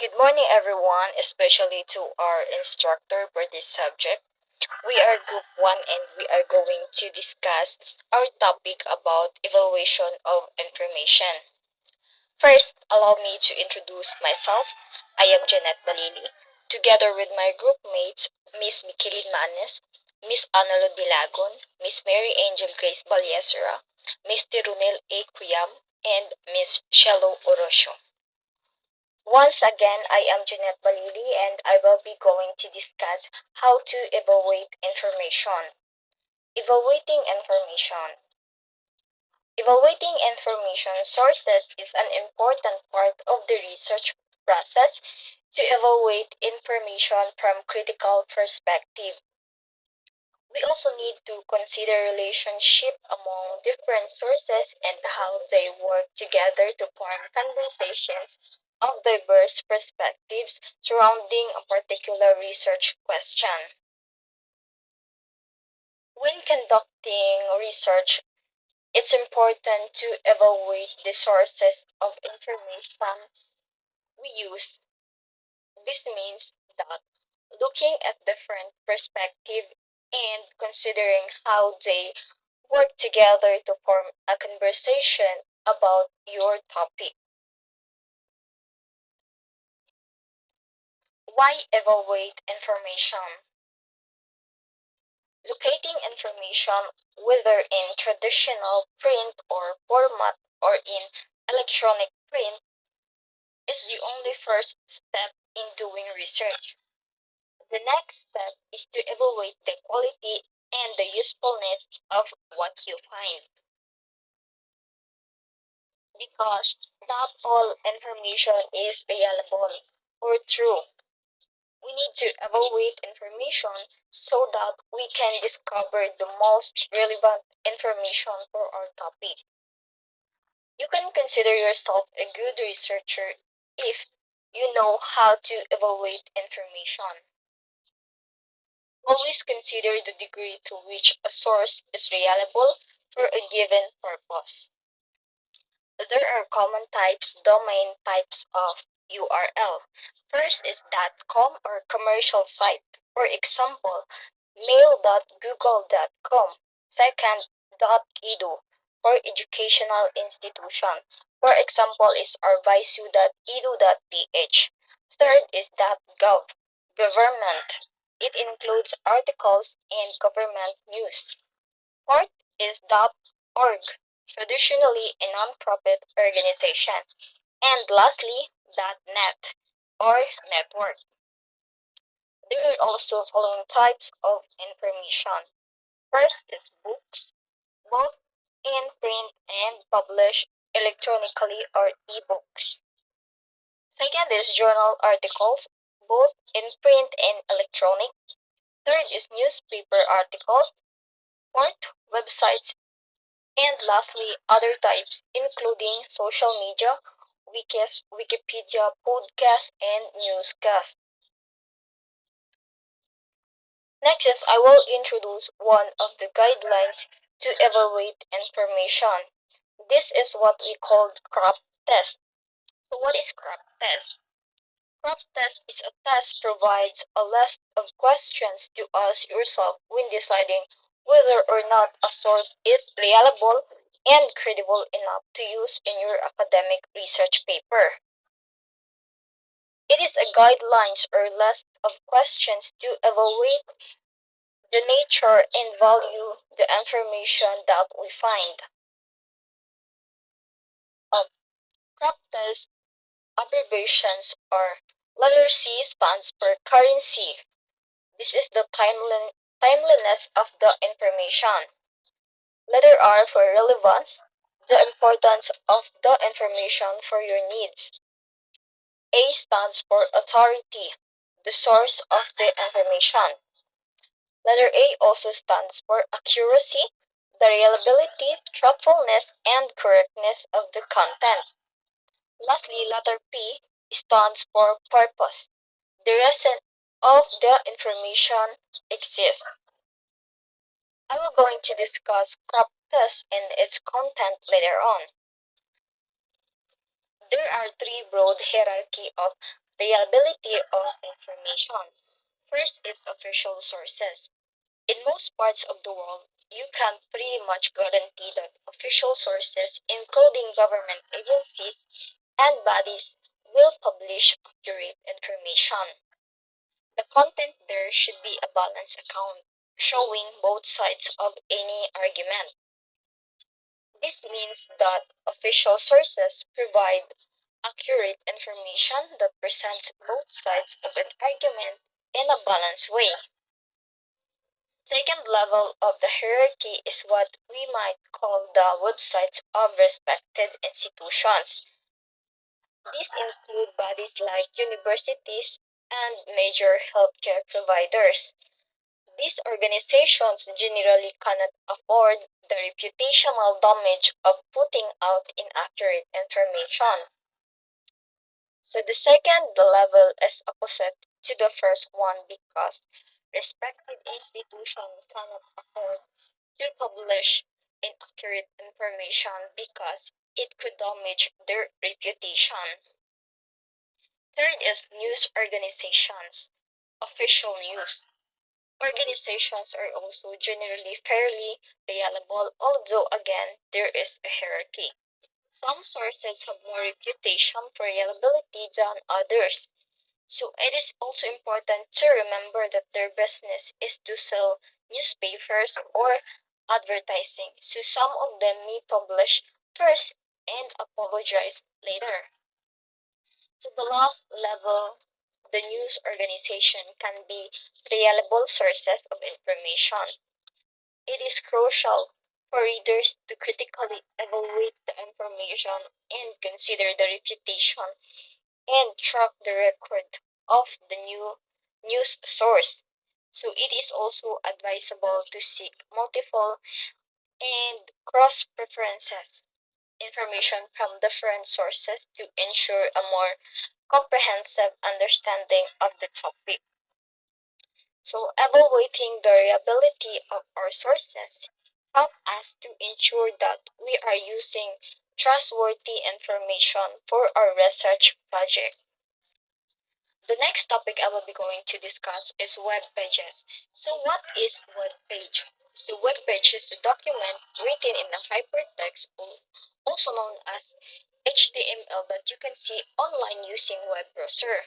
Good morning, everyone, especially to our instructor for this subject. We are Group 1 and we are going to discuss our topic about evaluation of information. First, allow me to introduce myself. I am Janet Balili, together with my group mates, Miss Mikilin Manes, Miss Analo Dilagon, Miss Mary Angel Grace Baliesera, Miss Tirunel A. Kuyam, and Miss Shello Orosio. Once again, I am Jeanette Balili and I will be going to discuss how to evaluate information. Evaluating information. Evaluating information sources is an important part of the research process to evaluate information from critical perspective. We also need to consider relationship among different sources and how they work together to form conversations of diverse perspectives surrounding a particular research question. When conducting research, it's important to evaluate the sources of information we use. This means that looking at different perspectives and considering how they work together to form a conversation about your topic. Why evaluate information? Locating information, whether in traditional print or format or in electronic print, is the only first step in doing research. The next step is to evaluate the quality and the usefulness of what you find. Because not all information is reliable or true. We need to evaluate information so that we can discover the most relevant information for our topic. You can consider yourself a good researcher if you know how to evaluate information. Always consider the degree to which a source is reliable for a given purpose. There are common types, domain types of URL. First is .com or commercial site. For example, mail.google.com. Second, .edu for educational institution. For example, is arvisu.edu.ph. Third is .gov, government. It includes articles and government news. Fourth is .org, traditionally a non-profit organization. And lastly, .net or network. There are also following types of information. First is books, both in print and published electronically or ebooks. Second is journal articles, both in print and electronic. Third is newspaper articles. Fourth, websites. And lastly, other types, including social media, wikis, Wikipedia, podcasts, and newscasts. Next is I will introduce one of the guidelines to evaluate information. This is what we call crop test. So what is crop test? Crop test is a test provides a list of questions to ask yourself when deciding whether or not a source is reliable and credible enough to use in your academic research paper. It is a guidelines or list of questions to evaluate the nature and value the information that we find. Um, crop test abbreviations are letter C stands for currency. This is the timeliness of the information. Letter R for relevance, the importance of the information for your needs. A stands for authority, the source of the information. Letter A also stands for accuracy, the reliability, truthfulness, and correctness of the content. Lastly, letter P stands for purpose, the reason of the information exists. I will going to discuss crop test and its content later on. There are three broad hierarchy of Reliability of information. First is official sources. In most parts of the world, you can pretty much guarantee that official sources, including government agencies and bodies, will publish accurate information. The content there should be a balanced account, showing both sides of any argument. This means that official sources provide accurate information that presents both sides of an argument in a balanced way. Second level of the hierarchy is what we might call the websites of respected institutions. These include bodies like universities and major healthcare providers. These organizations generally cannot afford the reputational damage of putting out inaccurate information. So the second level is opposite to the first one because respected institutions cannot afford to publish inaccurate information because it could damage their reputation. Third is news organizations, official news. Organizations are also generally fairly reliable, although again, there is a hierarchy. Some sources have more reputation for reliability than others, so it is also important to remember that their business is to sell newspapers or advertising, so some of them may publish first and apologize later. So the last level, the news organization can be reliable sources of information. It is crucial for readers to critically evaluate the information and consider the reputation and track the record of the new news source. So it is also advisable to seek multiple and cross preferences information from different sources to ensure a more comprehensive understanding of the topic. So evaluating the reliability of our sources help us to ensure that we are using trustworthy information for our research project. The next topic I will be going to discuss is web pages. So what is web page? So web page is a document written in a hypertext, also known as HTML, that you can see online using web browser.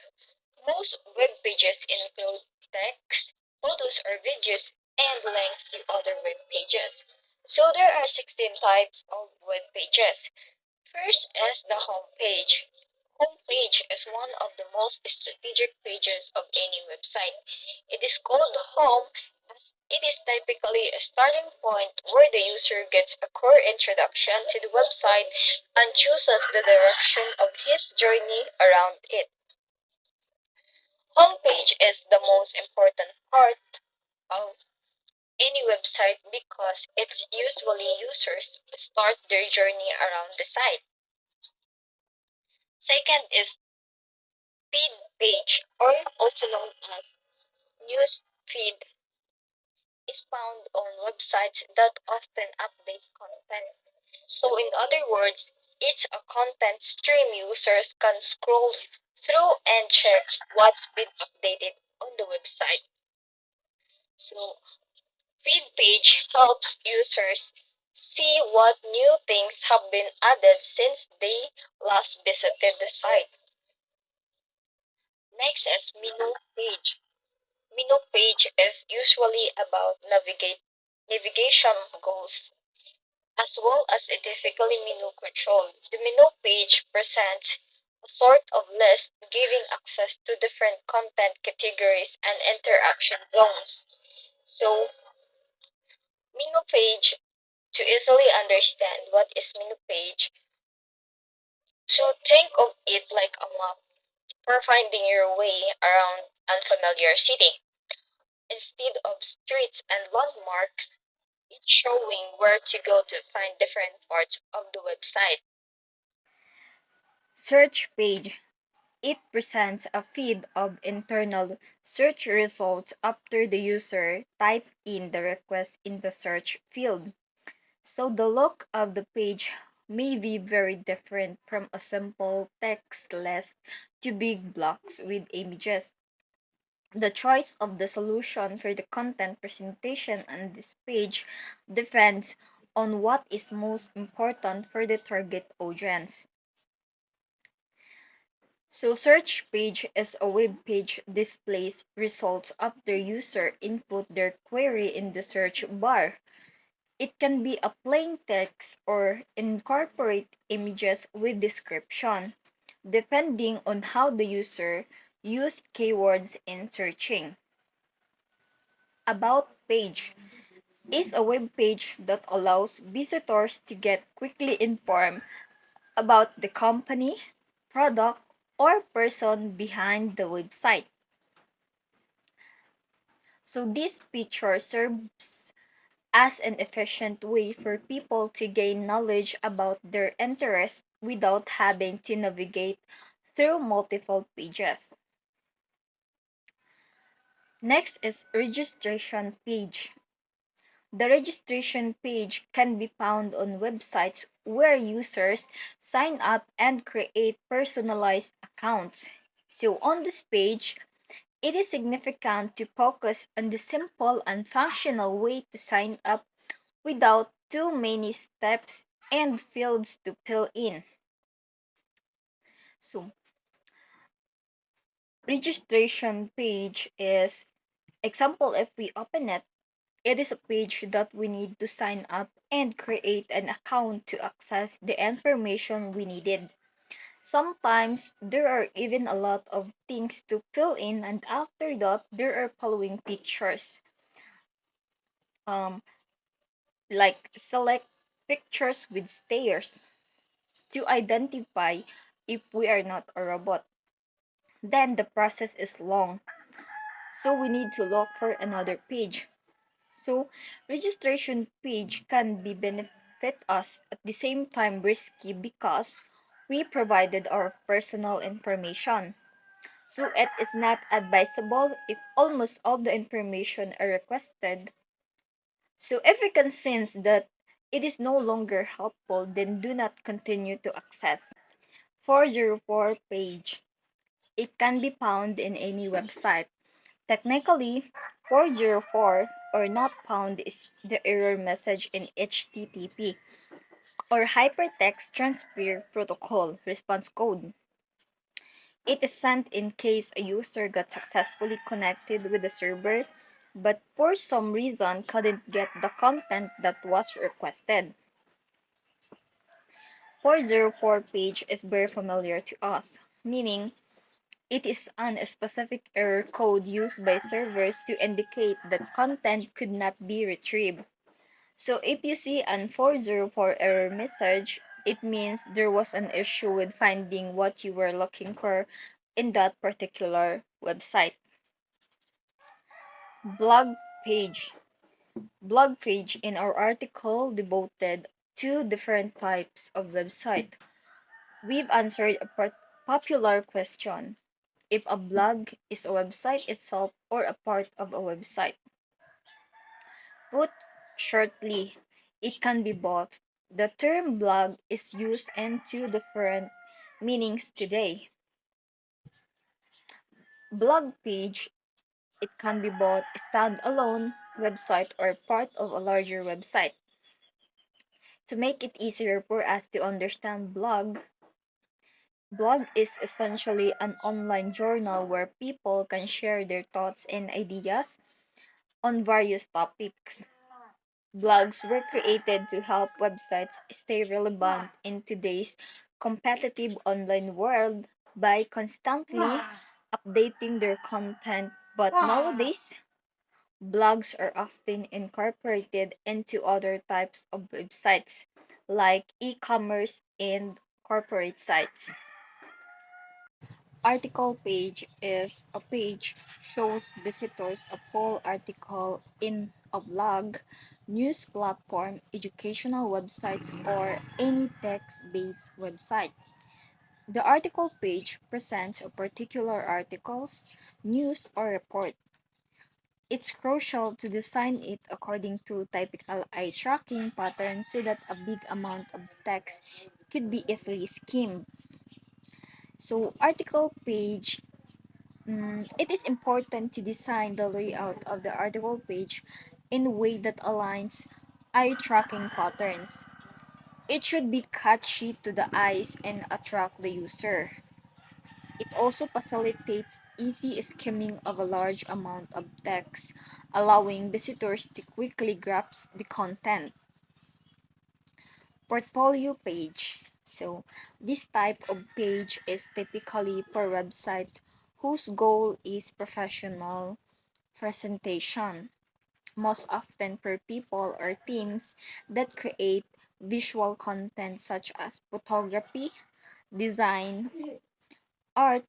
Most web pages include text, photos or videos, and links to other web pages. So there are 16 types of web pages. First is the home page. Home page is one of the most strategic pages of any website. It is called home as it is typically a starting point where the user gets a core introduction to the website and chooses the direction of his journey around it. Homepage is the most important part of any website because it's usually users start their journey around the site. Second is feed page, or also known as news feed, is found on websites that often update content. So in other words, it's a content stream users can scroll through and check what's been updated on the website. So feed page helps users see what new things have been added since they last visited the site. Next is menu page. Menu page is usually about navigation goals as well as a difficulty menu control. The menu page presents a sort of list giving access to different content categories and interaction zones. So, menu page, to easily understand what is menu page, so think of it like a map for finding your way around unfamiliar city. Instead of streets and landmarks, it's showing where to go to find different parts of the website. Search page. It presents a feed of internal search results after the user typed in the request in the search field. So the look of the page may be very different from a simple text list to big blocks with images. The choice of the solution for the content presentation on this page depends on what is most important for the target audience. So search page is a web page displays results after user input their query in the search bar. It can be a plain text or incorporate images with description, depending on how the user use keywords in searching. About page is a web page that allows visitors to get quickly informed about the company, product, or person behind the website. So this feature serves as an efficient way for people to gain knowledge about their interests without having to navigate through multiple pages. Next is registration page. The registration page can be found on websites where users sign up and create personalized accounts. So on this page, it is significant to focus on the simple and functional way to sign up without too many steps and fields to fill in. So, registration page is example if we open it, it is a page that we need to sign up and create an account to access the information we needed. Sometimes there are even a lot of things to fill in and after that there are following pictures. Um like select pictures with stairs to identify if we are not a robot. Then the process is long, so we need to look for another page. So registration page can be benefit us at the same time risky because we provided our personal information. So it is not advisable if almost all the information are requested. So if we can sense that it is no longer helpful, then do not continue to access. 404 page. It can be found in any website. Technically, 404 or not found is the error message in HTTP or Hypertext Transfer Protocol response code. It is sent in case a user got successfully connected with the server but for some reason couldn't get the content that was requested. 404 page is very familiar to us, meaning it is an specific error code used by servers to indicate that content could not be retrieved. So if you see an 404 error message, it means there was an issue with finding what you were looking for in that particular website. Blog page. Blog page in our article devoted to different types of website. We've answered a popular question: if a blog is a website itself or a part of a website. Put shortly, it can be both. The term blog is used in two different meanings today. Blog page, it can be both a standalone website or part of a larger website. To make it easier for us to understand blog is essentially an online journal where people can share their thoughts and ideas on various topics. Blogs were created to help websites stay relevant in today's competitive online world by constantly updating their content. But nowadays, blogs are often incorporated into other types of websites like e-commerce and corporate sites. Article page is a page shows visitors a full article in a blog, news platform, educational websites, or any text-based website. The article page presents a particular articles, news, or report. It's crucial to design it according to typical eye tracking patterns so that a big amount of text could be easily skimmed. So, article page, it is important to design the layout of the article page in a way that aligns eye tracking patterns. It should be catchy to the eyes and attract the user. It also facilitates easy skimming of a large amount of text, allowing visitors to quickly grasp the content. Portfolio page. So, this type of page is typically for website whose goal is professional presentation, most often for people or teams that create visual content such as photography, design, art,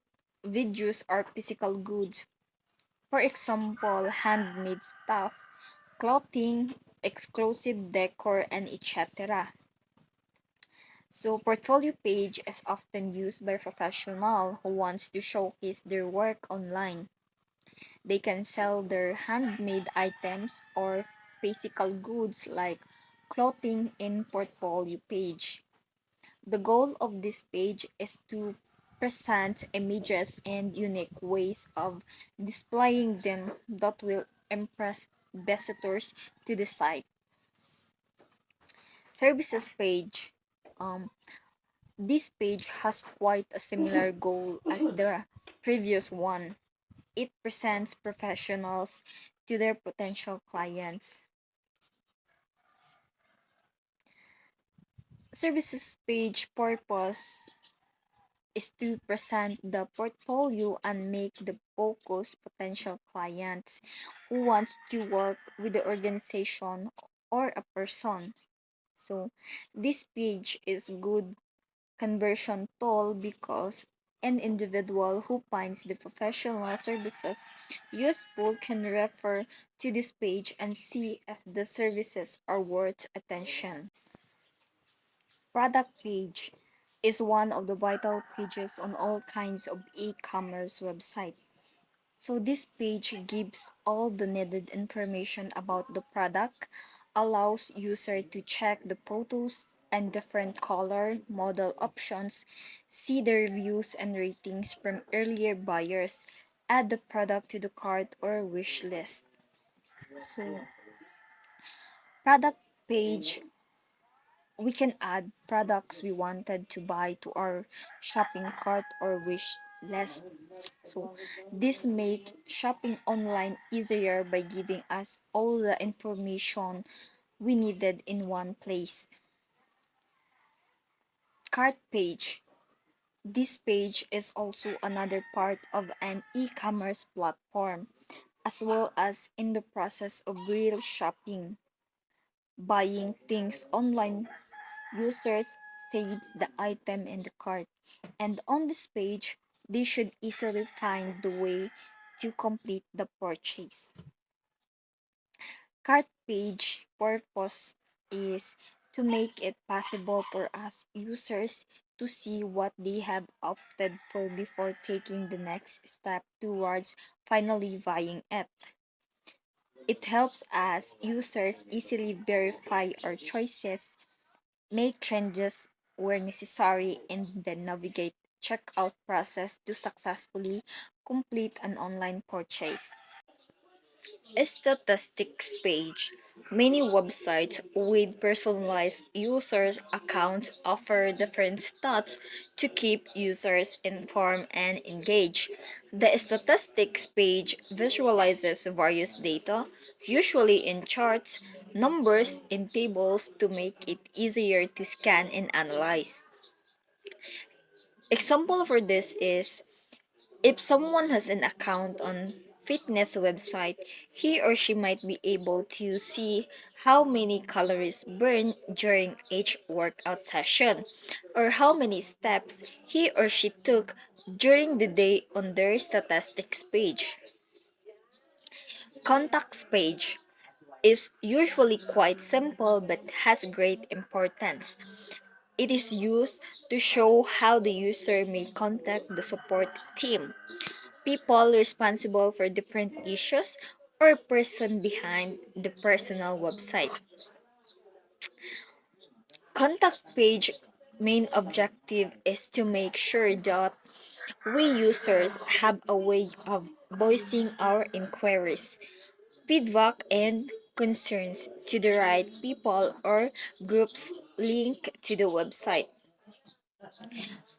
videos, or physical goods. For example, handmade stuff, clothing, exclusive decor, and etc. So, portfolio page is often used by professionals who wants to showcase their work online. They can sell their handmade items or physical goods like clothing in portfolio page. The goal of this page is to present images and unique ways of displaying them that will impress visitors to the site. Services page. Um, this page has quite a similar goal as the previous one. It presents professionals to their potential clients. Services page purpose is to present the portfolio and make the focus potential clients who wants to work with the organization or a person. So this page is good conversion tool because an individual who finds the professional services useful can refer to this page and see if the services are worth attention. Product page is one of the vital pages on all kinds of e-commerce website. So this page gives all the needed information about the product, allows user to check the photos and different color model options, see the reviews and ratings from earlier buyers, add the product to the cart or wish list. So product page, we can add products we wanted to buy to our shopping cart or wish list. So this make shopping online easier by giving us all the information we needed in one place. Cart page. This page is also another part of an e-commerce platform as well as in the process of real shopping. Buying things online, users saves the item in the cart, and on this page they should easily find the way to complete the purchase. Cart page purpose is to make it possible for us users to see what they have opted for before taking the next step towards finally buying it. It helps us users easily verify our choices, make changes where necessary, and then navigate checkout process to successfully complete an online purchase. Statistics page. Many websites with personalized users accounts offer different stats to keep users informed and engaged. The statistics page visualizes various data, usually in charts, numbers, and tables to make it easier to scan and analyze. Example for this is if someone has an account on fitness website, he or she might be able to see how many calories burned during each workout session or how many steps he or she took during the day on their statistics page. Contacts page is usually quite simple but has great importance. It is used to show how the user may contact the support team, people responsible for different issues, or person behind the personal website. Contact page main objective is to make sure that we users have a way of voicing our inquiries, feedback, and concerns to the right people or groups linked to the website.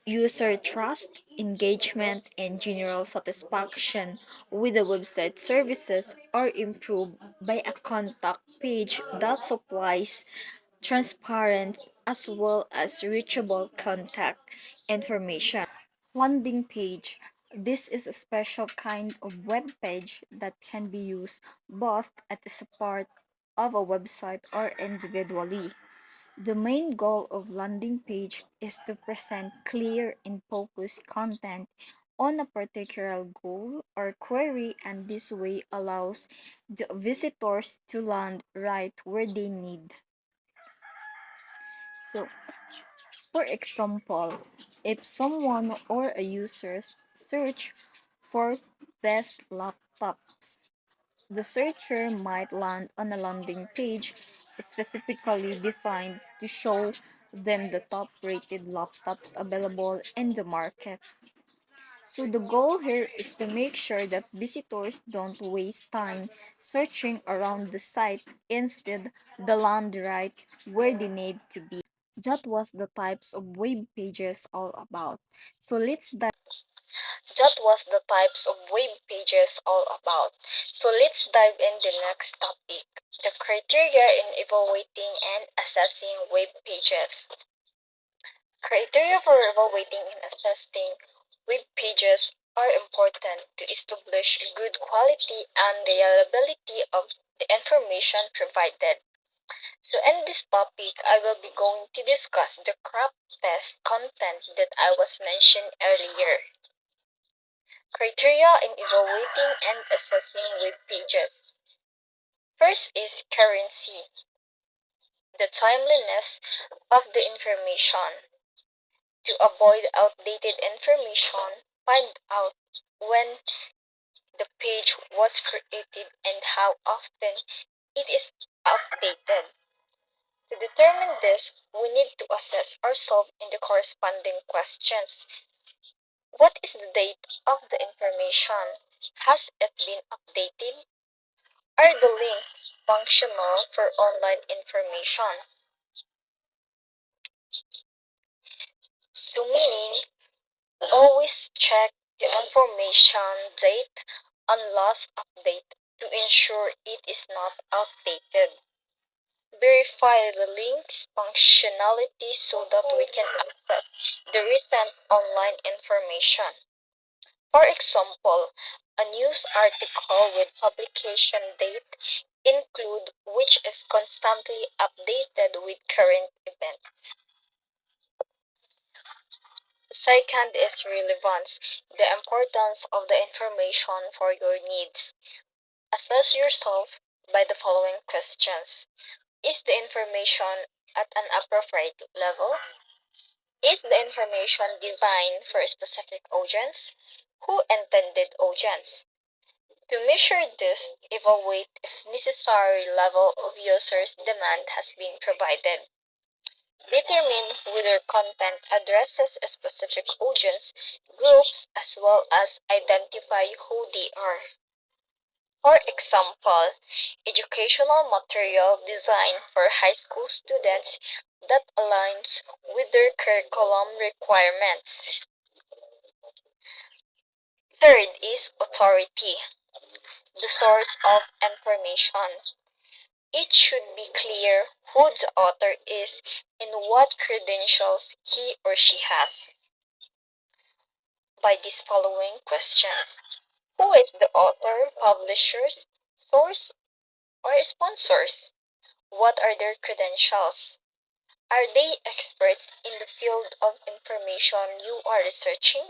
User trust, engagement, and general satisfaction with the website services are improved by a contact page that supplies transparent as well as reachable contact information. Landing page. This is a special kind of web page that can be used both as a part of a website or individually. The main goal of landing page is to present clear and focused content on a particular goal or query, and this way allows the visitors to land right where they need. So, for example, if someone or a user search for best laptops, the searcher might land on a landing page specifically designed to show them the top rated laptops available in the market. So the goal here is to make sure that visitors don't waste time searching around the site. Instead, they land right where they need to be. That was the types of web pages all about. So let's dive That was the types of web pages all about. So let's dive in the next topic, the criteria in evaluating and assessing web pages. Criteria for evaluating and assessing web pages are important to establish good quality and reliability of the information provided. So in this topic, I will be going to discuss the crop test content that I was mentioned earlier. Criteria in evaluating and assessing web pages. First is currency, the timeliness of the information. To avoid outdated information, find out when the page was created and how often it is updated. To determine this, we need to assess ourselves in the corresponding questions. What is the date of the information? Has it been updated? Are the links functional for online information? So meaning, always check the information date and last update to ensure it is not outdated. Verify the link's functionality so that we can access the recent online information. For example, a news article with publication date include which is constantly updated with current events. Second is relevance, the importance of the information for your needs. Assess yourself by the following questions. Is the information at an appropriate level? Is the information designed for a specific audience? Who intended audience? To measure this, evaluate if necessary level of users' demand has been provided. Determine whether content addresses a specific audience groups as well as identify who they are. For example, educational material designed for high school students that aligns with their curriculum requirements. Third is authority, the source of information. It should be clear who the author is and what credentials he or she has. By these following questions: who is the author, publishers, source, or sponsors? What are their credentials? Are they experts in the field of information you are researching?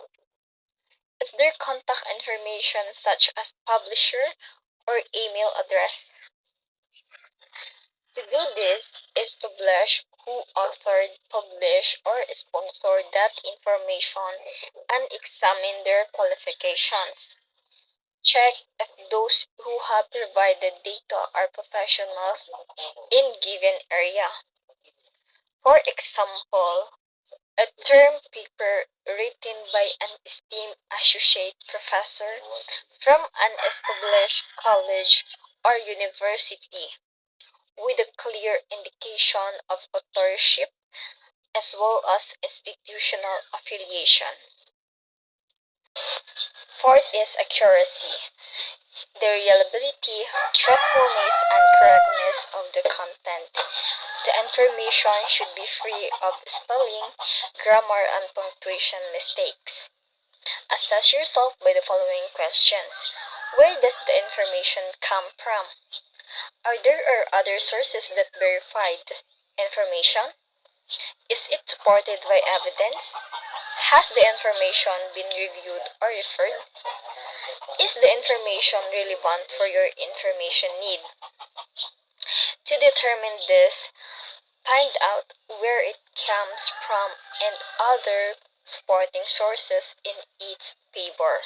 Is their contact information such as publisher or email address? To do this, establish who authored, published, or sponsored that information and examine their qualifications. Check if those who have provided data are professionals in given area. For example, a term paper written by an esteemed associate professor from an established college or university with a clear indication of authorship as well as institutional affiliation. Fourth is accuracy. The reliability, truthfulness, and correctness of the content. The information should be free of spelling, grammar, and punctuation mistakes. Assess yourself by the following questions. Where does the information come from? Are there other sources that verify this information? Is it supported by evidence? Has the information been reviewed or referred? Is the information relevant for your information need? To determine this, find out where it comes from and other supporting sources in its favor.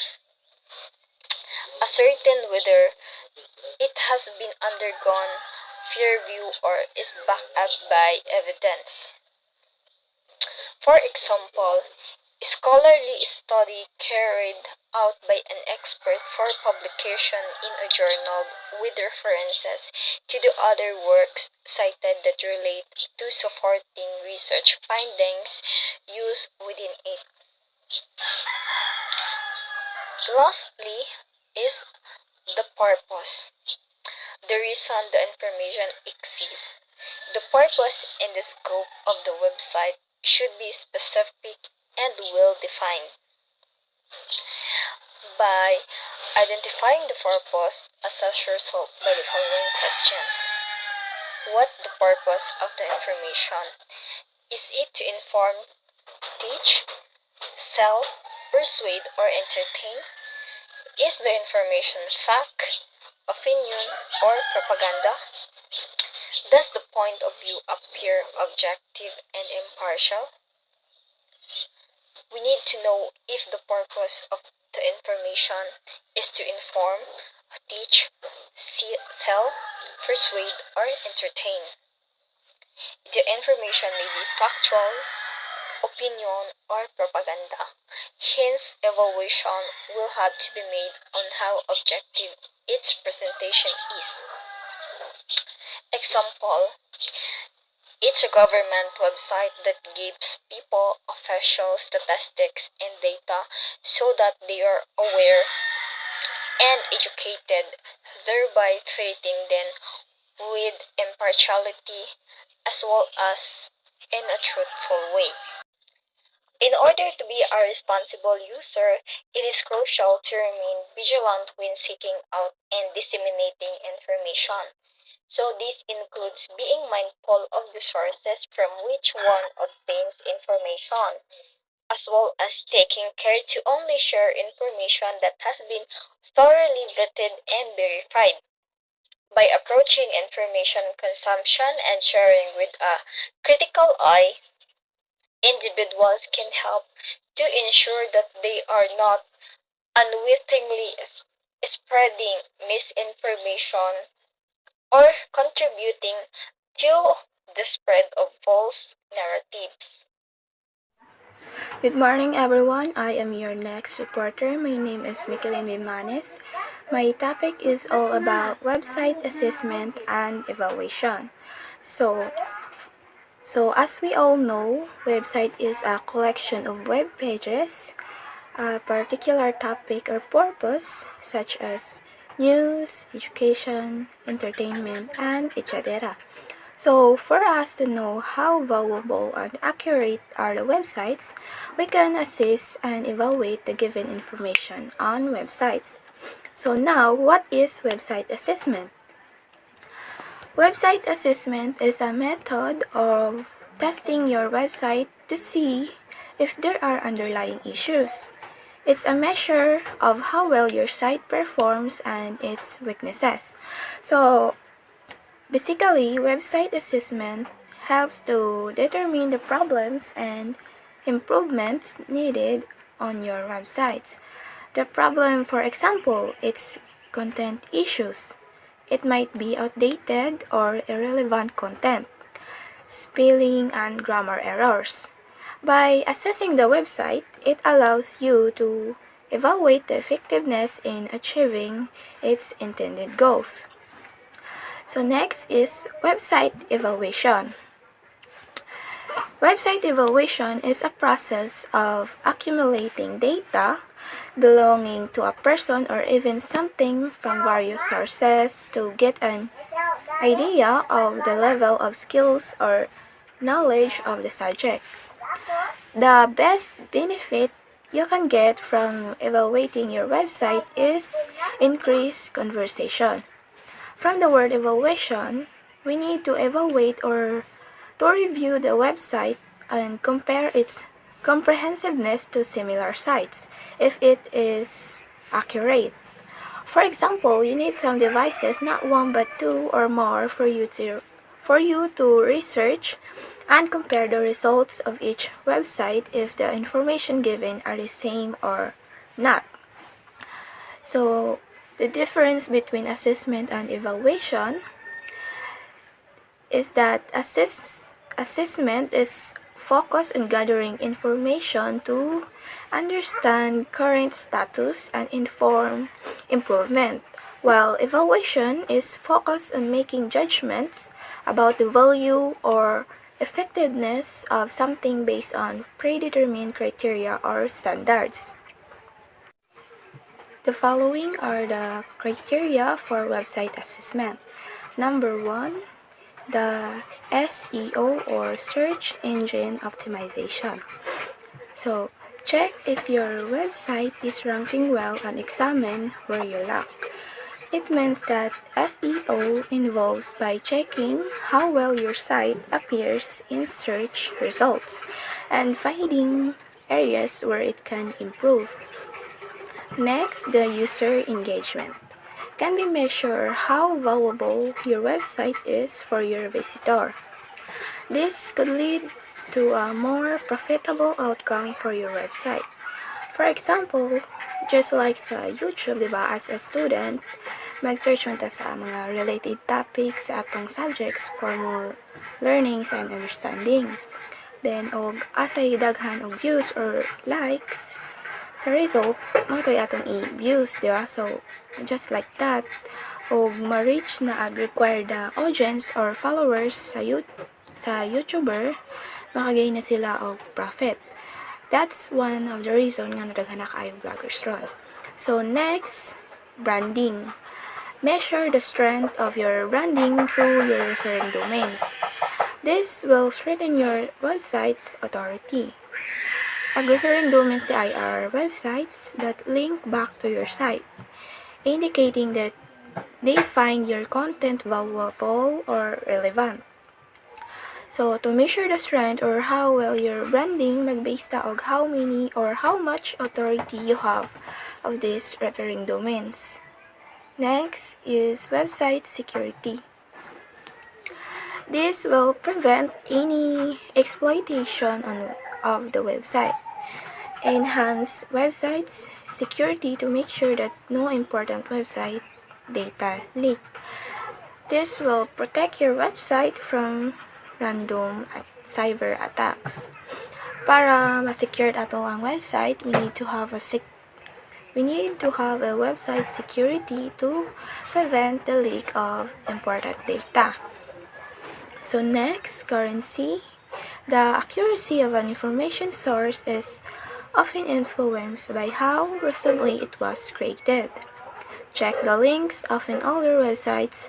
Ascertain whether it has been undergone peer review or is backed up by evidence. For example, a scholarly study carried out by an expert for publication in a journal with references to the other works cited that relate to supporting research findings used within it. Lastly is the purpose, the reason the information exists. The purpose and the scope of the website should be specific and well defined. By identifying the purpose, assess yourself by the following questions. What the purpose of the information? Is it to inform, teach, sell, persuade, or entertain? Is the information fact, opinion, or propaganda? Does the point of view appear objective and impartial? We need to know if the purpose of the information is to inform, teach, sell, persuade, or entertain. The information may be factual, opinion, or propaganda. Hence, evaluation will have to be made on how objective its presentation is. Example, it's a government website that gives people official statistics and data so that they are aware and educated, thereby treating them with impartiality as well as in a truthful way. In order to be a responsible user, it is crucial to remain vigilant when seeking out and disseminating information. So, this includes being mindful of the sources from which one obtains information, as well as taking care to only share information that has been thoroughly vetted and verified. By approaching information consumption and sharing with a critical eye, individuals can help to ensure that they are not unwittingly spreading misinformation or contributing to the spread of false narratives. Good morning, everyone. I am your next reporter. My name is Michelin Bimanes. My topic is all about website assessment and evaluation. So, as we all know, website is a collection of web pages, a particular topic or purpose, such as news, education, entertainment, and etc. So, for us to know how valuable and accurate are the websites, we can assess and evaluate the given information on websites. So, now, what is website assessment? Website assessment is a method of testing your website to see if there are underlying issues. It's a measure of how well your site performs and its weaknesses. So, basically, website assessment helps to determine the problems and improvements needed on your websites. The problem, for example, is content issues. It might be outdated or irrelevant content, spelling and grammar errors. By assessing the website, it allows you to evaluate the effectiveness in achieving its intended goals. So next is website evaluation. Website evaluation is a process of accumulating data belonging to a person or even something from various sources to get an idea of the level of skills or knowledge of the subject. The best benefit you can get from evaluating your website is increased conversation. From the word evaluation, we need to evaluate or to review the website and compare its comprehensiveness to similar sites if it is accurate. For example, you need some devices, not one but two or more for you to research and compare the results of each website if the information given are the same or not. So, the difference between assessment and evaluation is that assessment is focused on gathering information to understand current status and inform improvement, while evaluation is focused on making judgments about the value or effectiveness of something based on predetermined criteria or standards. The following are the criteria for website assessment. Number 1, the SEO or search engine optimization. So, check if your website is ranking well and examine where you lack. It means that SEO involves by checking how well your site appears in search results and finding areas where it can improve. Next, the user engagement. Can we measure how valuable your website is for your visitor? This could lead to a more profitable outcome for your website. For example, just like sa YouTube, diba, as a student, mag-search man ta sa mga related topics sa atong subjects for more learnings and understanding. Then, asay daghan og views or likes, sa result, matoy atong i-views, di ba? So, just like that, ma-reach na required na audience or followers sa YouTuber, makagain na sila og profit. That's one of the reason nga nadaghan na kaayo vloggers ron. So, next, branding. Measure the strength of your branding through your referring domains. This will strengthen your website's authority. Referring domains are websites that link back to your site, indicating that they find your content valuable or relevant. So, to measure the strength or how well your branding, magbase ta og how many or how much authority you have of these referring domains. Next is website security. This will prevent any exploitation of the website. Enhance websites security to make sure that no important website data leak. This will protect your website from random cyber attacks. Para ma-secure ato ang website, we need to have a website security to prevent the leak of important data. So next, currency. The accuracy of an information source is often influenced by how recently it was created. Check the links. Often older websites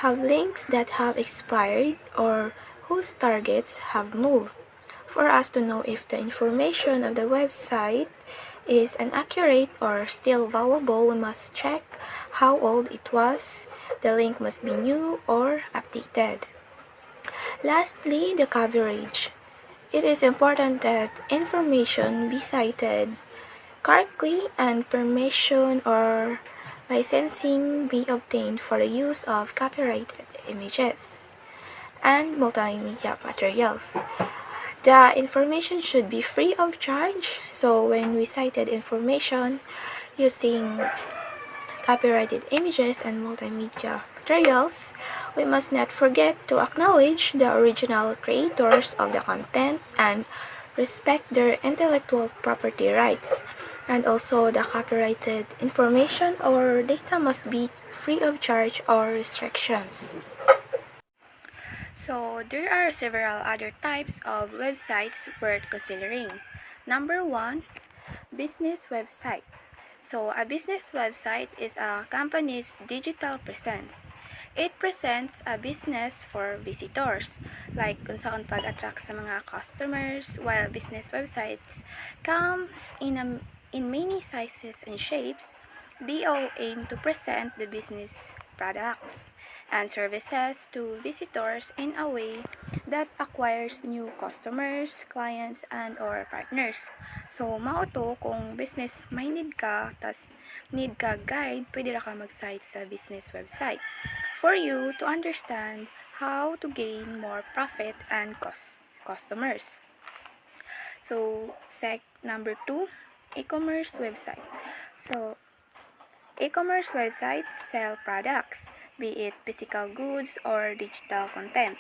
have links that have expired or whose targets have moved. For us to know if the information of the website is inaccurate or still valuable, we must check how old it was. The link must be new or updated. Lastly, the coverage. It is important that information be cited correctly and permission or licensing be obtained for the use of copyrighted images and multimedia materials. The information should be free of charge, so when we cited information, using copyrighted images and multimedia materials, we must not forget to acknowledge the original creators of the content and respect their intellectual property rights. And also, the copyrighted information or data must be free of charge or restrictions. So, there are several other types of websites worth considering. Number one, business website. So, a business website is a company's digital presence. It presents a business for visitors, like kung saan pag-attract sa mga customers, while business websites comes in many sizes and shapes. They all aim to present the business products and services to visitors in a way that acquires new customers, clients, and or partners. So, mao to kung business-minded ka, tas need ka guide, pwede ra ka mag-site sa business website for you to understand how to gain more profit and customers. So, number 2, e-commerce website. So, e-commerce websites sell products, be it physical goods or digital content.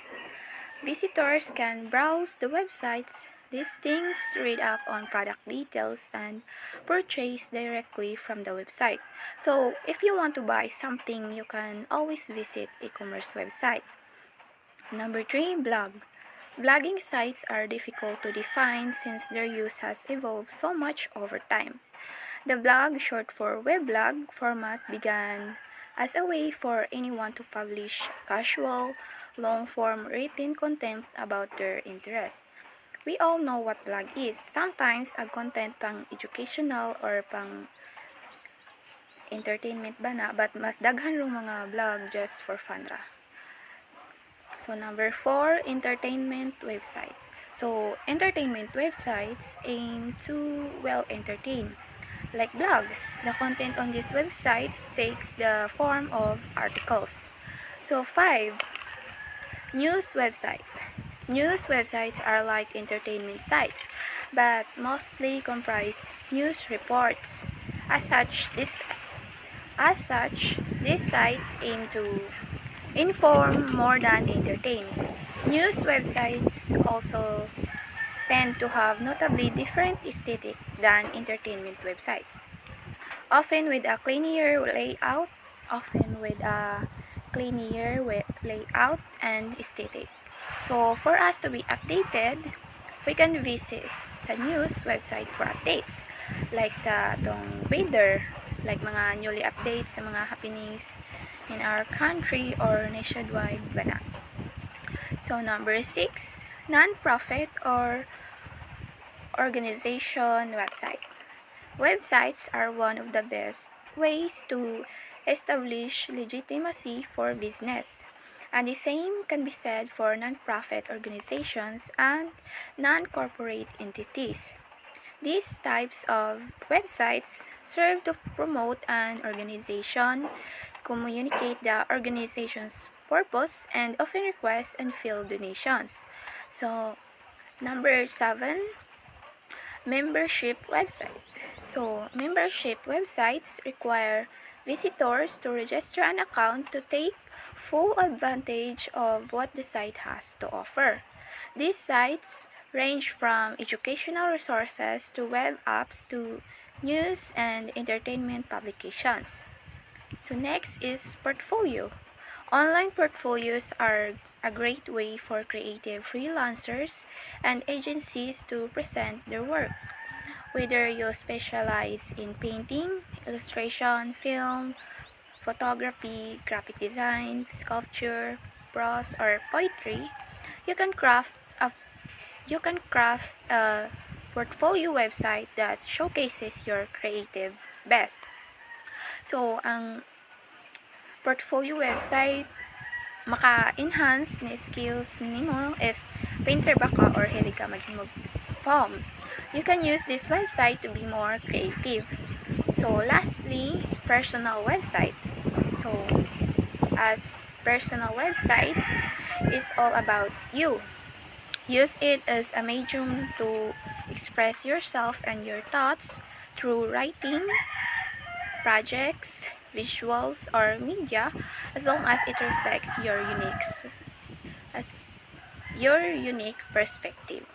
Visitors can browse the website's listings, read up on product details, and purchase directly from the website. So, if you want to buy something, you can always visit e-commerce website. Number 3, blog. Blogging sites are difficult to define since their use has evolved so much over time. The blog, short for weblog format, began as a way for anyone to publish casual, long-form written content about their interests. We all know what blog is. Sometimes ang content pang educational or pang entertainment ba na, but mas daghan rong mga blog just for fun ra. So, number 4, entertainment website. So, entertainment websites aim to, entertain. Like blogs, the content on these websites takes the form of articles. So, 5, news website. News websites are like entertainment sites, but mostly comprise news reports. As such, these sites aim to inform more than entertain. News websites also tend to have notably different aesthetic than entertainment websites. Often with a cleaner layout and aesthetic. So for us to be updated, we can visit sa news website for updates. Like sa tong weather, like mga newly updates sa mga happenings in our country or nationwide ba na. So number 6, non-profit or organization website. Websites are one of the best ways to establish legitimacy for business. And the same can be said for non-profit organizations and non-corporate entities. These types of websites serve to promote an organization, communicate the organization's purpose, and often request and fill donations. So, number 7, membership website. So, membership websites require visitors to register an account to take full advantage of what the site has to offer. These sites range from educational resources to web apps to news and entertainment publications. So next is portfolio. Online portfolios are a great way for creative freelancers and agencies to present their work. Whether you specialize in painting, illustration, film, photography, graphic design, sculpture, prose, or poetry, you can craft a portfolio website that showcases your creative best. So, ang portfolio website maka-enhance ni skills nimo if painter ba ka or hilig ka maghimog poem. You can use this website to be more creative. So, lastly, personal website. So, as personal website is all about you. Use it as a medium to express yourself and your thoughts through writing, projects, visuals, or media as long as it reflects as your unique perspective.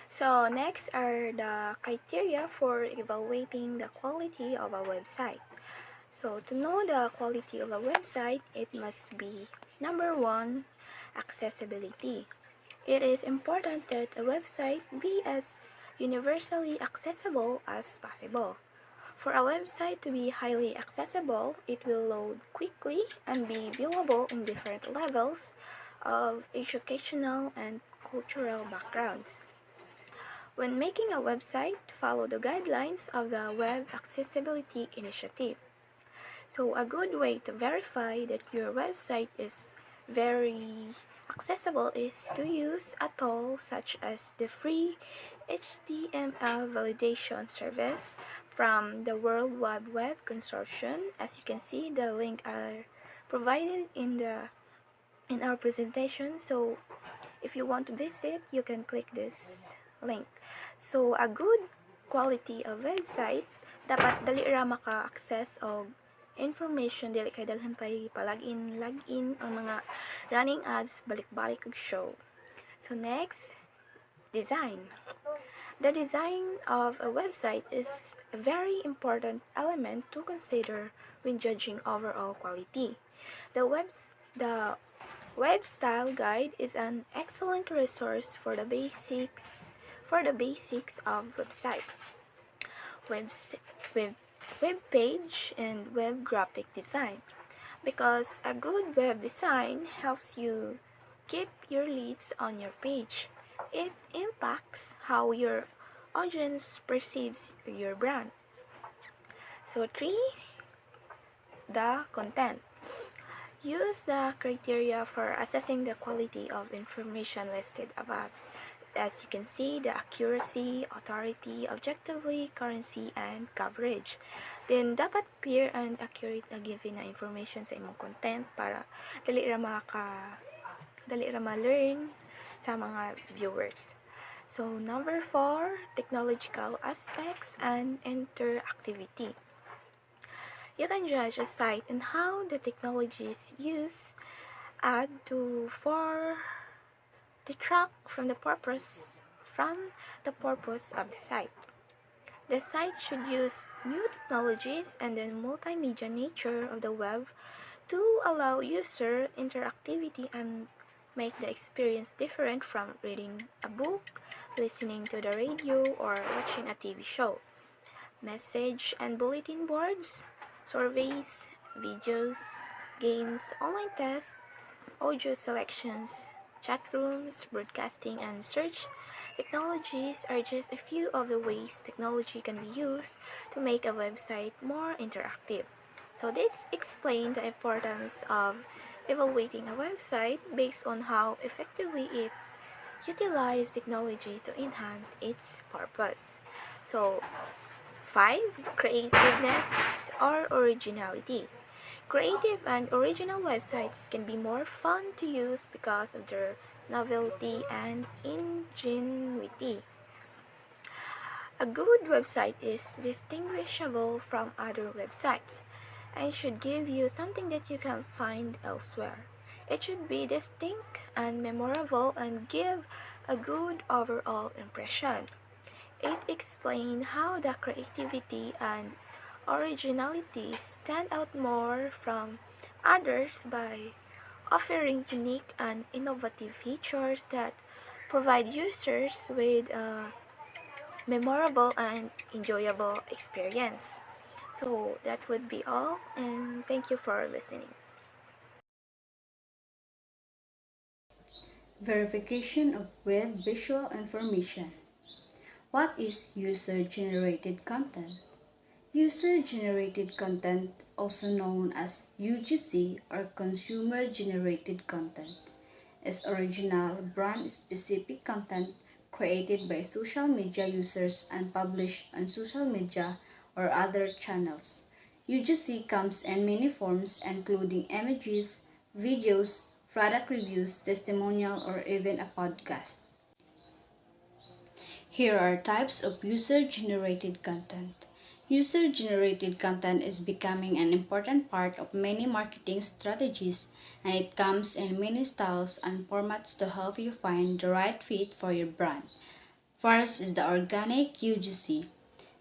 So next are the criteria for evaluating the quality of a website. So to know the quality of a website, it must be number one, accessibility. It is important that a website be as universally accessible as possible. For a website to be highly accessible, it will load quickly and be viewable in different levels of educational and cultural backgrounds. When making a website, follow the guidelines of the Web Accessibility Initiative. So a good way to verify that your website is very accessible is to use a tool such as the free HTML validation service from the World Wide Web Consortium. As you can see, the link are provided in our presentation. So if you want to visit, you can click this link. So a good quality of website dapat dali ra maka-access og information, dili kay daghan pay login ang mga running ads balik-balik og show. So next, design. The design of a website is a very important element to consider when judging overall quality. The Web Style Guide is an excellent resource for the basics of website, webs- web, web page, and web graphic design. Because a good web design helps you keep your leads on your page. It impacts how your audience perceives your brand. So 3, the content. Use the criteria for assessing the quality of information listed above. As you can see, the accuracy, authority, objectively, currency, and coverage. Then, dapat clear and accurate na given na information sa imong content para dali ra ma-learn sa mga viewers. So, number 4, technological aspects and interactivity. You can judge a site and how the technologies used add to for detract from the purpose of the site. The site should use new technologies and the multimedia nature of the web to allow user interactivity and make the experience different from reading a book, listening to the radio, or watching a TV show. Message and bulletin boards, surveys, videos, games, online tests, audio selections, chat rooms, broadcasting, and search technologies are just a few of the ways technology can be used to make a website more interactive. So this explains the importance of evaluating a website based on how effectively it utilizes technology to enhance its purpose. So 5. Creativeness or originality. Creative and original websites can be more fun to use because of their novelty and ingenuity. A good website is distinguishable from other websites and should give you something that you can't find elsewhere. It should be distinct and memorable and give a good overall impression. It explains how the creativity and originality stand out more from others by offering unique and innovative features that provide users with a memorable and enjoyable experience. So that would be all, and thank you for listening. Verification of web visual information. What is user-generated content? User-generated content, also known as UGC or consumer-generated content, is original brand-specific content created by social media users and published on social media or other channels. UGC comes in many forms including images, videos, product reviews, testimonial, or even a podcast. Here are types of user-generated content. User-generated content is becoming an important part of many marketing strategies, and it comes in many styles and formats to help you find the right fit for your brand. First is the organic UGC.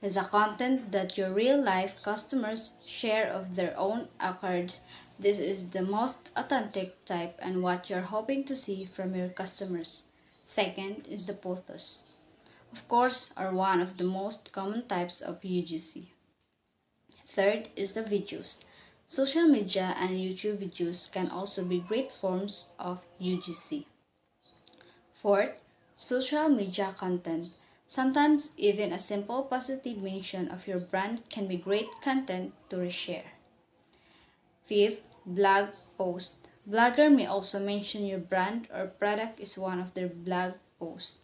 Is a content that your real-life customers share of their own accord. This is the most authentic type and what you're hoping to see from your customers. Second is the photos. Of course, are one of the most common types of UGC. Third is the videos. Social media and YouTube videos can also be great forms of UGC. Fourth, social media content. Sometimes even a simple positive mention of your brand can be great content to reshare. Fifth, blog post. Blogger may also mention your brand or product is one of their blog posts.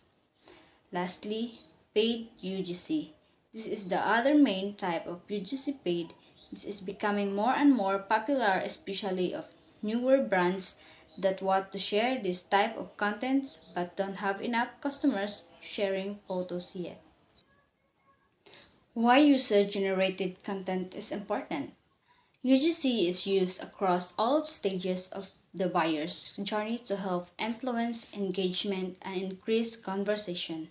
Lastly, paid UGC. This is the other main type of UGC paid. This is becoming more and more popular, especially of newer brands that want to share this type of content but don't have enough customers sharing photos yet. Why user-generated content is important? UGC is used across all stages of the buyer's journey to help influence engagement and increase conversation.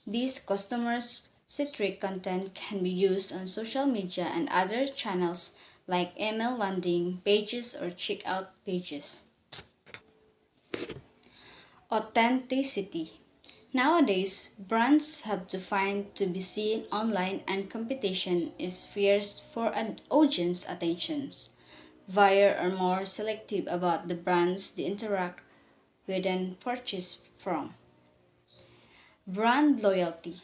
These customer-centric content can be used on social media and other channels like email landing pages or checkout pages. Authenticity. Nowadays, brands have to find to be seen online and competition is fierce for an audience attentions. Buyers are more selective about the brands they interact with and purchase from. Brand loyalty.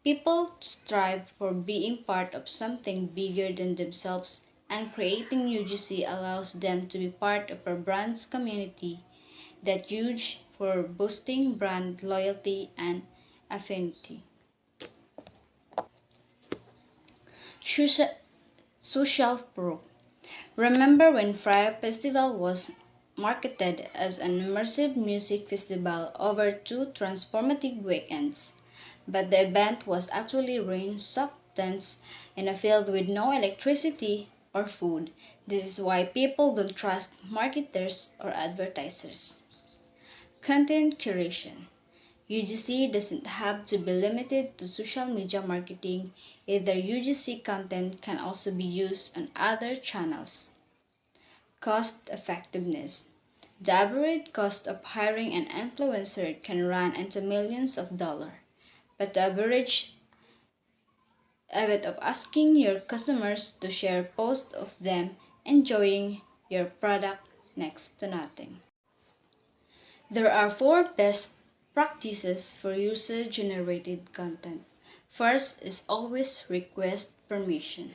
People strive for being part of something bigger than themselves, and creating UGC allows them to be part of a brand's community that huge for boosting brand loyalty and affinity. Social, social proof. Remember when Fire Festival was marketed as an immersive music festival over two transformative weekends, but the event was actually rain-soaked tents in a field with no electricity or food. This is why people don't trust marketers or advertisers. Content curation. UGC doesn't have to be limited to social media marketing. Either UGC content can also be used on other channels. Cost effectiveness. The average cost of hiring an influencer can run into millions of dollars, but the average of asking your customers to share posts of them enjoying your product next to nothing. There are four best practices for user-generated content. First is always request permission.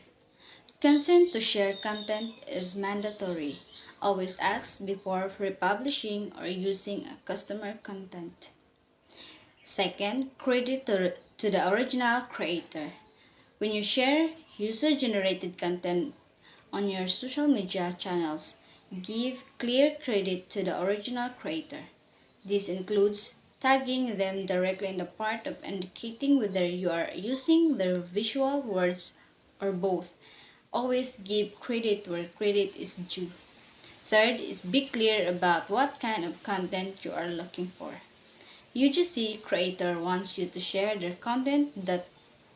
Consent to share content is mandatory. Always ask before republishing or using a customer content. Second, credit to the original creator. When you share user-generated content on your social media channels, give clear credit to the original creator. This includes tagging them directly in the part of indicating whether you are using their visual words or both. Always give credit where credit is due. Third is be clear about what kind of content you are looking for. UGC creator wants you to share their content. That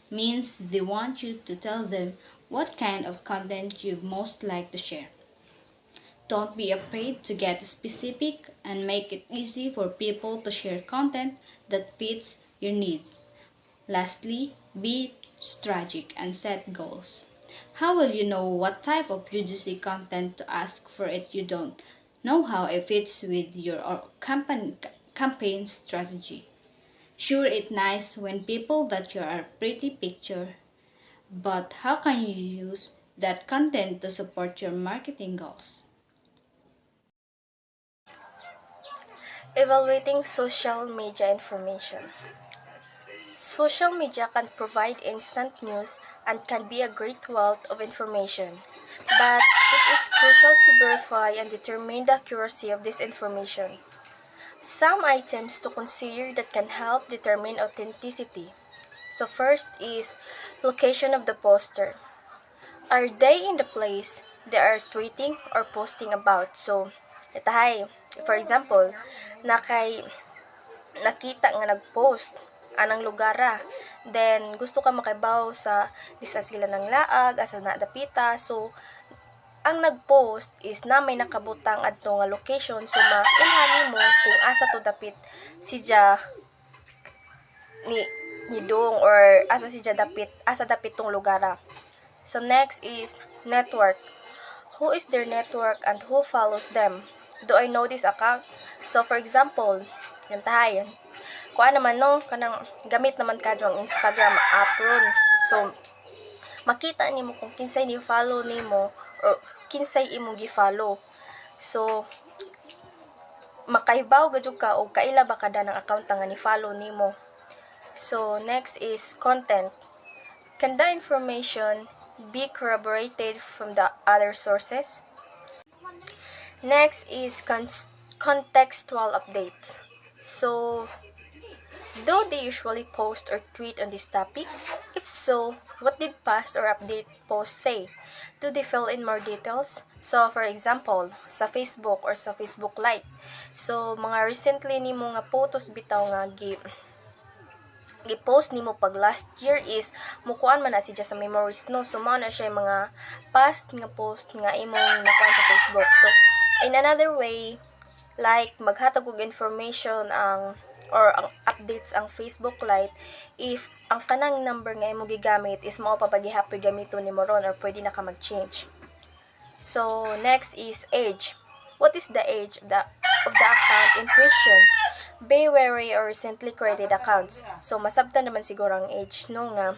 means they want you to tell them what kind of content you most like to share. Don't be afraid to get specific and make it easy for people to share content that fits your needs. Lastly, be strategic and set goals. How will you know what type of UGC content to ask for if you don't know how it fits with your campaign strategy? Sure, it's nice when people that you are pretty picture, but how can you use that content to support your marketing goals? Evaluating social media information. Social media can provide instant news and can be a great wealth of information, but it is crucial to verify and determine the accuracy of this information. Some items to consider that can help determine authenticity. So first is location of the poster. Are they in the place they are tweeting or posting about? So, itahay, for example, nakita nga nag-post anang lugara, then gusto ka makibaw sa isa sila ng laag, asa na dapita, so ang nag-post is na may nakabutang adto nga location, so mailhani mo kung asa to dapit siya ni dong, or asa dapit tong lugara. So next is network. Who is their network and who follows them? Do I know this account? So for example, yan tayo. Kuha naman no, kanang gamit naman ka ang Instagram app ron. So makita nimo kung kinsay ni follow nimo or kinsay imong gi-follow. So makaibaw gadyo ka o kaila ba kada ng account nga ni follow nimo. So next is content. Can the information be corroborated from the other sources? Next is contextual updates. So, do they usually post or tweet on this topic? If so, what did past or update posts say? Do they fill in more details? So, for example, sa Facebook or sa Facebook Lite. So, mga recently ni mga photos bitaw nga gi-post nimo pag last year is mukuan man na siya sa memories no, so mao na siya mga past nga post nga imong nakuan sa Facebook. So in another way, like maghatag og information ang updates ang Facebook Lite if ang kanang number nga imong gigamit is mao pa pagihapoy gamiton nimo ron or pwede na ka mag-change. So next is age. What is the age of the account in question? Be wary or recently created accounts. So masabtan naman siguro ang age no nga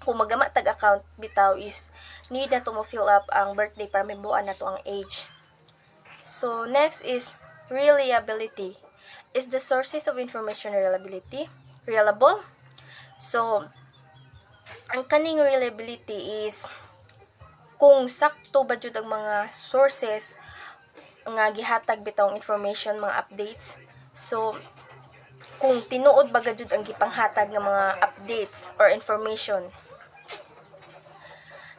kung magama tag account bitaw is need na to mo fill up ang birthday para mabuan na to ang age. So next is reliability. Is the sources of information reliable? So ang kaning reliability is kung sakto ba jud ang mga sources nga gihatag bitawng information, mga updates. So kung tinuod ba jud ang gipanghatag nga mga updates or information.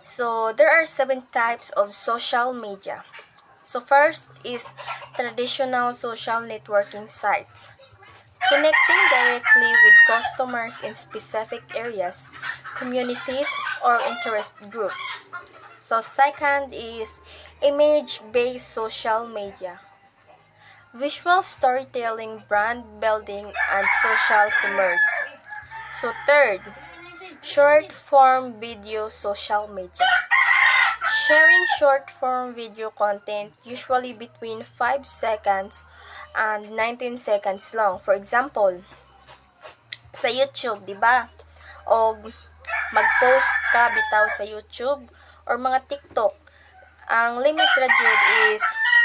So there are 7 types of social media. So first is traditional social networking sites. Connecting directly with customers in specific areas, communities, or interest groups. So second is image-based social media. Visual storytelling, brand building, and social commerce. So third, short-form video social media. Sharing short-form video content usually between 5 seconds and 19 seconds long. For example, sa YouTube, di ba? O mag-post ka bitaw sa YouTube or mga TikTok. Ang limit ra jud is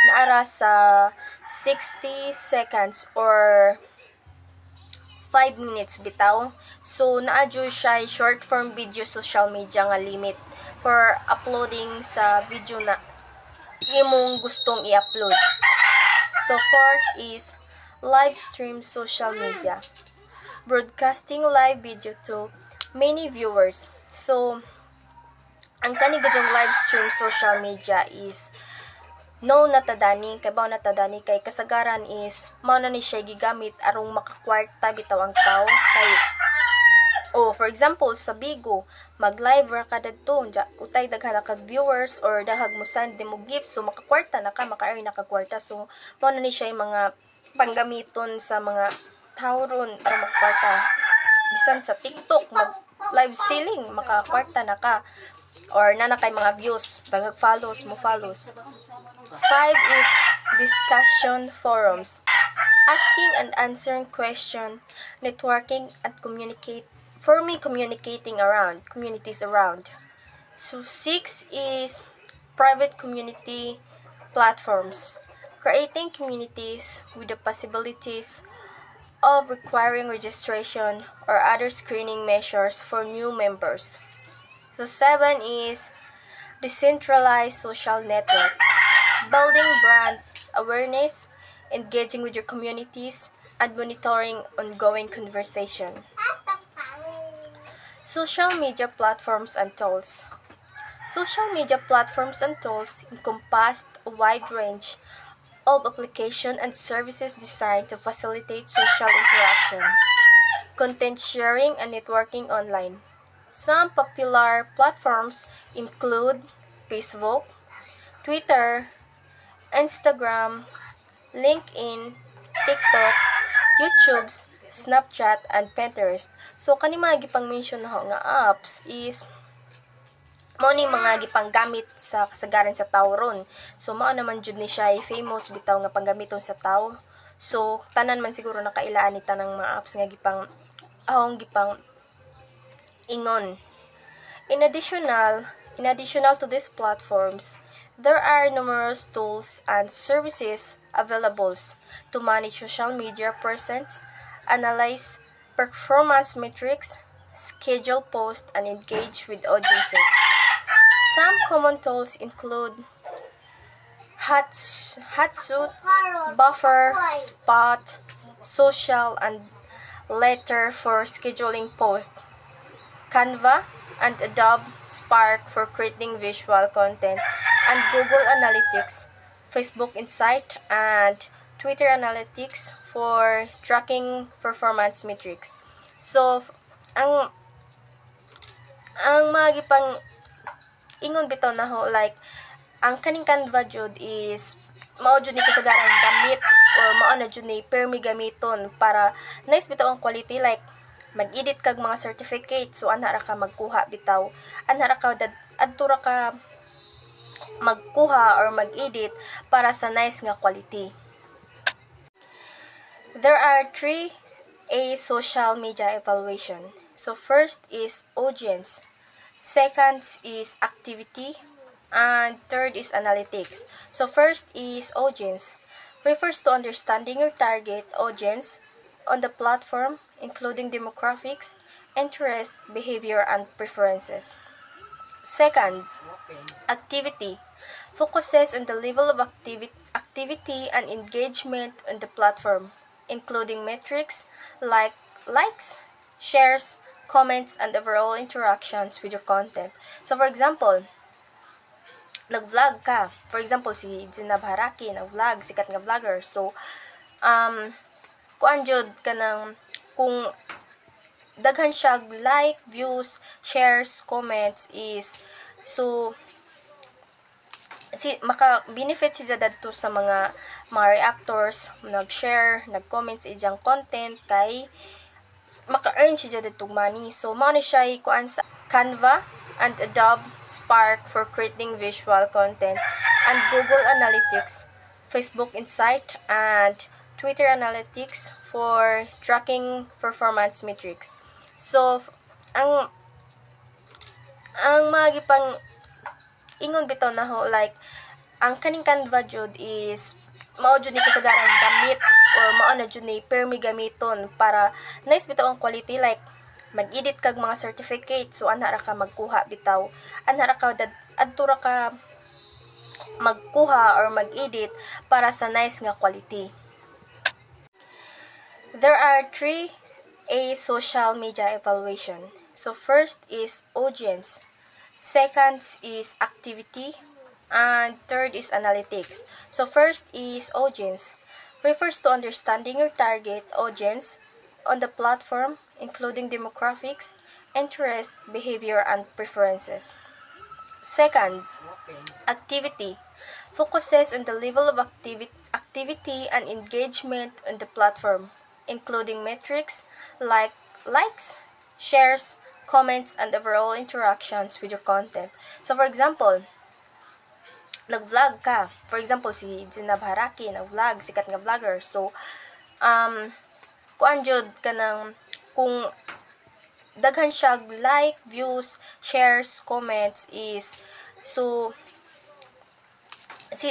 naara sa 60 seconds or 5 minutes bitaw. So naa jud siya short form video social media nga limit for uploading sa video na imong gustong i-upload. So fourth is live stream social media. Broadcasting live video to many viewers. So ang kani gadong live stream social media is natadani kay kasagaran is mao na ni siya gigamit arong makakwarta bitaw ang tao kay for example sa Bigo mag-live ra ka dadto utay daghan kag viewers or dahag mo send mo gifts, so makakwarta na ka, maka-earn na ka kwarta. So mao na ni siya mga panggamiton sa mga tao ron arong makakwarta. Bisan sa TikTok mag live selling makakwarta na ka or kay mga views, dagag follows. 5 is discussion forums. Asking and answering question, networking and communicating around communities around. So 6 is private community platforms. Creating communities with the possibilities of requiring registration or other screening measures for new members. So 7 is decentralized social network. Building brand awareness, engaging with your communities, and monitoring ongoing conversation. Social media platforms and tools. Social media platforms and tools encompass a wide range of applications and services designed to facilitate social interaction, content sharing, and networking online. Some popular platforms include Facebook, Twitter, Instagram, LinkedIn, TikTok, YouTube, Snapchat, and Pinterest. So kani mga gipang-mention na nga apps is mao ni mga gipanggamit sa kasagaran sa tawo ron. So mao naman jud ni siya famous bitaw nga panggamiton sa tawo. So tanan man siguro nakailaan ni tanang mga apps nga gipang ingon. In additional to these platforms, there are numerous tools and services available to manage social media presence, analyze performance metrics, schedule posts, and engage with audiences. Some common tools include Hotsuite, Buffer, Spot, Social, and Letter for scheduling posts, Canva, and Adobe Spark for creating visual content, and Google Analytics, Facebook Insight, and Twitter Analytics for tracking performance metrics. So, ang mga gipang ingon bitaw na ho, like, ang kaning Canva jud is mao jud ni kasagarang gamit or mao na jud ni permi gamiton para nice bitaw ang quality, like mag-edit kag mga certificate, so ana ra ka magkuha bitaw, ana ra ka adto ra ka magkuha or mag-edit para sa nice nga quality. There are 3 A social media evaluation. So first is audience, second is activity, and third is analytics. So first is audience, refers to understanding your target audience on the platform, including demographics, interest, behavior, and preferences. Second, activity, focuses on the level of activity and engagement on the platform, including metrics like likes, shares, comments, and overall interactions with your content. So for example, nag-vlog ka. For example, si Zinab Haraki, nag-vlog, sikat nga vlogger. So, kuan jud ka ng, kung daghan siya like, views, shares, comments is, so, maka-benefit siya dadto sa mga reactors, nag-share, nag-comment sa iyang content, kay maka-earn siya dadto money. So, mao ni siya kuan sa Canva and Adobe Spark for creating visual content, and Google Analytics, Facebook Insight, and Twitter Analytics for tracking performance metrics. So, ang mga gipang ingon bitaw na ho, like, ang kaning Canva jud is mao jud ni kasagarang gamit or mao na jud ni permi gamiton para nice bitaw ang quality, like mag-edit kag mga certificate, so ana ra ka magkuha bitaw, ana ra ka adto ra ka magkuha or mag-edit para sa nice nga quality. There are 3 A social media evaluation. So first is audience, second is activity, and third is analytics. So first is audience, refers to understanding your target audience on the platform, including demographics, interest, behavior, and preferences. Second, activity, focuses on the level of activity and engagement on the platform, including metrics like likes, shares, comments, and overall interactions with your content. So for example, nag-vlog ka. For example, si Zinab Haraki, nag-vlog, sikat nga vlogger. So, kuan jud ka ng, kung daghan siya like, views, shares, comments is, so,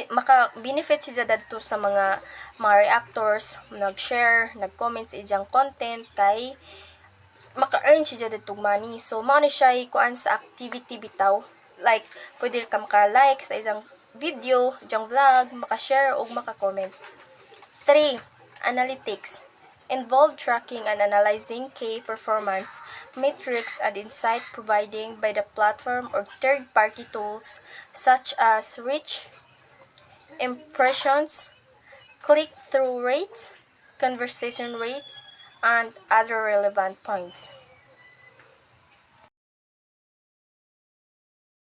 maka-benefit siya dadto sa mga reactors, nag-share, nag-comment sa iyang content, kay maka-earn siya dadto money. So, mao ni siya kuan sa activity bitaw, like pwede ka maka-like sa isang video, iyang vlog, maka-share o maka-comment. 3. Analytics, involve tracking and analyzing key performance metrics and insight provided by the platform or third-party tools such as reach, impressions, click-through rates, conversation rates, and other relevant points.